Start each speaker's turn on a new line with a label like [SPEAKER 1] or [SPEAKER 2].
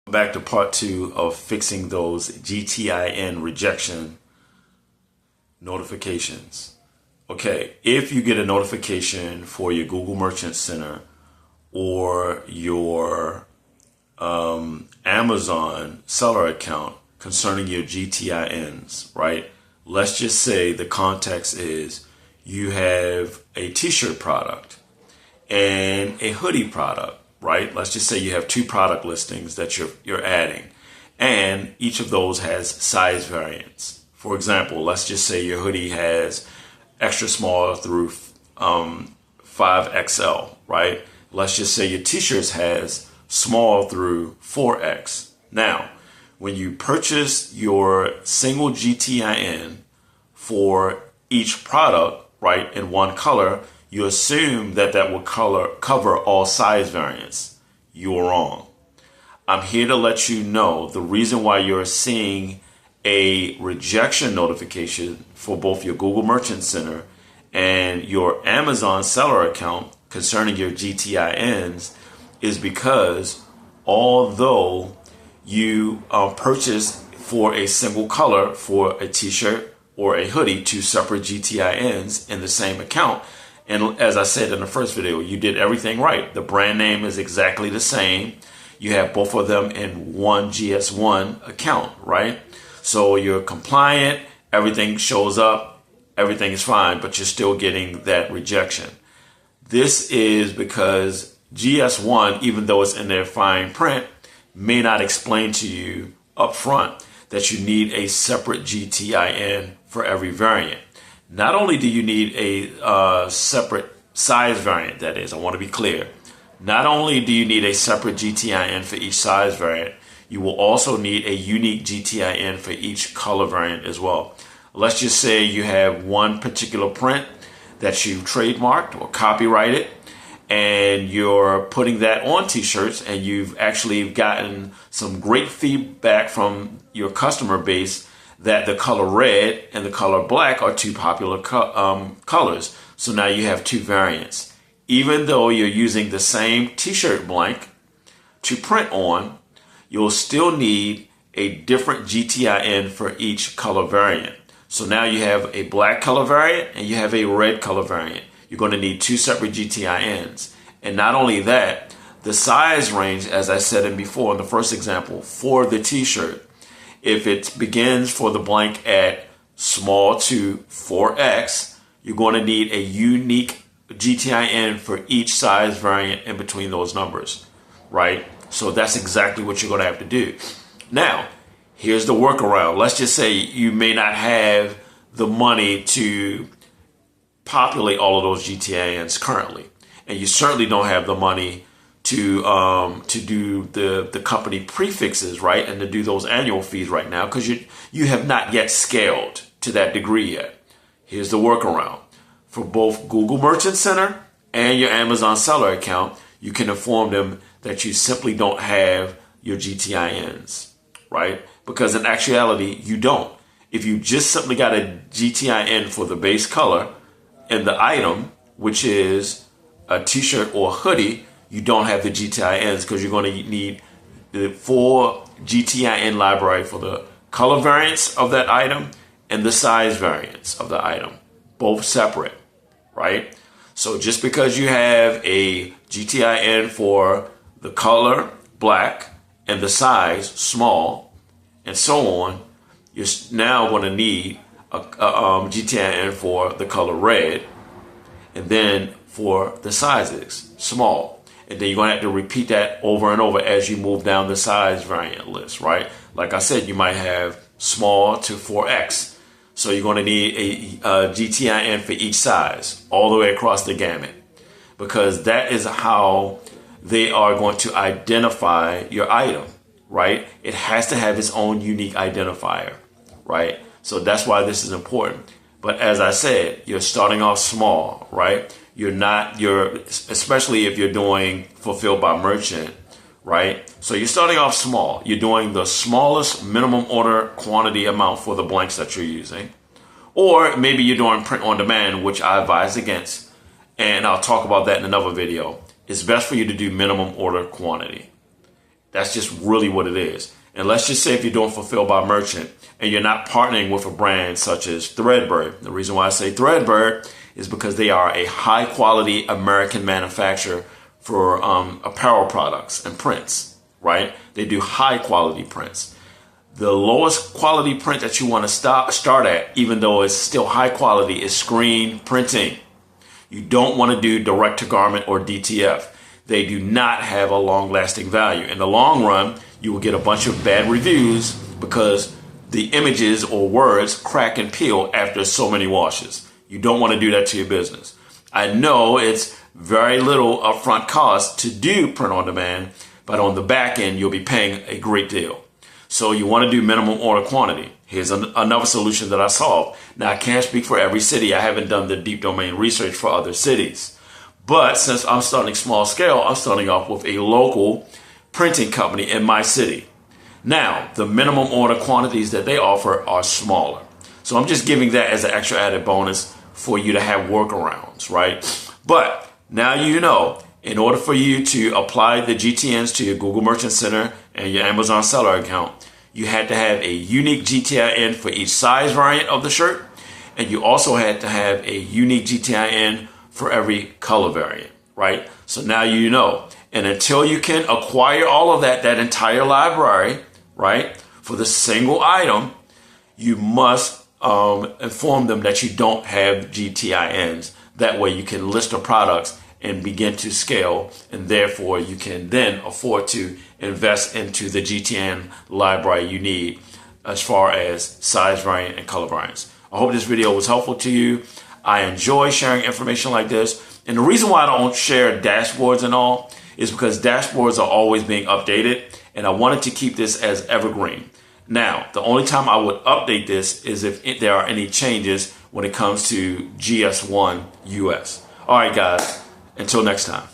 [SPEAKER 1] Back to part 2 of fixing those GTIN rejection notifications. Okay, if you get a notification for your Google Merchant Center or your Amazon seller account concerning your GTINs, right? Let's just say the context is you have a t-shirt product and a hoodie product, right? Let's just say you have 2 product listings that you're adding, and each of those has size variants. For example, let's just say your hoodie has extra small through 5XL, right? Let's just say your t-shirts has small through 4X. Now, when you purchase your single GTIN for each product, right, in one color, you assume that that will cover all size variants. You are wrong. I'm here to let you know the reason why you're seeing a rejection notification for both your Google Merchant Center and your Amazon seller account concerning your GTINs is because although you purchase for a single color for a t-shirt or a hoodie, 2 separate GTINs in the same account, and as I said in the first video, you did everything right. The brand name is exactly the same. You have both of them in one GS1 account, right? So you're compliant, everything shows up, everything is fine, but you're still getting that rejection. This is because GS1, even though it's in their fine print, may not explain to you up front that you need a separate GTIN for every variant. Not only do you need a separate size variant, that is, I want to be clear. Not only do you need a separate GTIN for each size variant, you will also need a unique GTIN for each color variant as well. Let's just say you have one particular print that you've trademarked or copyrighted, and you're putting that on t-shirts, and you've actually gotten some great feedback from your customer base that the color red and the color black are 2 popular colors. So now you have 2 variants. Even though you're using the same t-shirt blank to print on, you'll still need a different GTIN for each color variant. So now you have a black color variant and you have a red color variant. You're going to need 2 separate GTINs. And not only that, the size range, as I said before in the first example, for the t-shirt, if it begins for the blank at small to 4X, you're going to need a unique GTIN for each size variant in between those numbers, right? So that's exactly what you're going to have to do. Now, here's the workaround. Let's just say you may not have the money to populate all of those GTINs currently, and you certainly don't have the money to do the company prefixes, right, and to do those annual fees right now because you have not yet scaled to that degree yet. Here's the workaround. For both Google Merchant Center and your Amazon seller account, you can inform them that you simply don't have your GTINs, right? Because in actuality, you don't. If you just simply got a GTIN for the base color and the item, which is a t-shirt or a hoodie, you don't have the GTINs because you're going to need the full GTIN library for the color variants of that item and the size variants of the item, both separate, right? So just because you have a GTIN for the color black and the size small and so on, you're now going to need a GTIN for the color red and then for the sizes small. And then you're going to have to repeat that over and over as you move down the size variant list, right? Like I said, you might have small to 4X. So you're going to need a GTIN for each size all the way across the gamut, because that is how they are going to identify your item, right? It has to have its own unique identifier, right? So that's why this is important. But as I said, you're starting off small, right? Especially if you're doing fulfilled by merchant, right? So you're starting off small. You're doing the smallest minimum order quantity amount for the blanks that you're using. Or maybe you're doing print on demand, which I advise against. And I'll talk about that in another video. It's best for you to do minimum order quantity. That's just really what it is. And let's just say if you're doing fulfilled by merchant and you're not partnering with a brand such as Threadbird. The reason why I say Threadbird is because they are a high quality American manufacturer for apparel products and prints, right? They do high quality prints. The lowest quality print that you want to start at, even though it's still high quality, is screen printing. You don't want to do direct to garment or DTF. They do not have a long lasting value. In the long run, you will get a bunch of bad reviews because the images or words crack and peel after so many washes. You don't want to do that to your business. I know it's very little upfront cost to do print on demand, but on the back end, you'll be paying a great deal. So you want to do minimum order quantity. Here's another solution that I solved. Now, I can't speak for every city. I haven't done the deep domain research for other cities. But since I'm starting small scale, I'm starting off with a local printing company in my city. Now, the minimum order quantities that they offer are smaller. So I'm just giving that as an extra added bonus for you to have workarounds, right? But now you know, in order for you to apply the GTINs to your Google Merchant Center and your Amazon seller account, you had to have a unique GTIN for each size variant of the shirt, and you also had to have a unique GTIN for every color variant, right? So now you know. And until you can acquire all of that entire library, right, for the single item, you must inform them that you don't have GTINs. That way you can list the products and begin to scale, and therefore you can then afford to invest into the GTN library you need as far as size variant and color variants. I hope this video was helpful to you. I enjoy sharing information like this. And the reason why I don't share dashboards and all is because dashboards are always being updated, and I wanted to keep this as evergreen. Now, the only time I would update this is if there are any changes when it comes to GS1 US. All right, guys, until next time.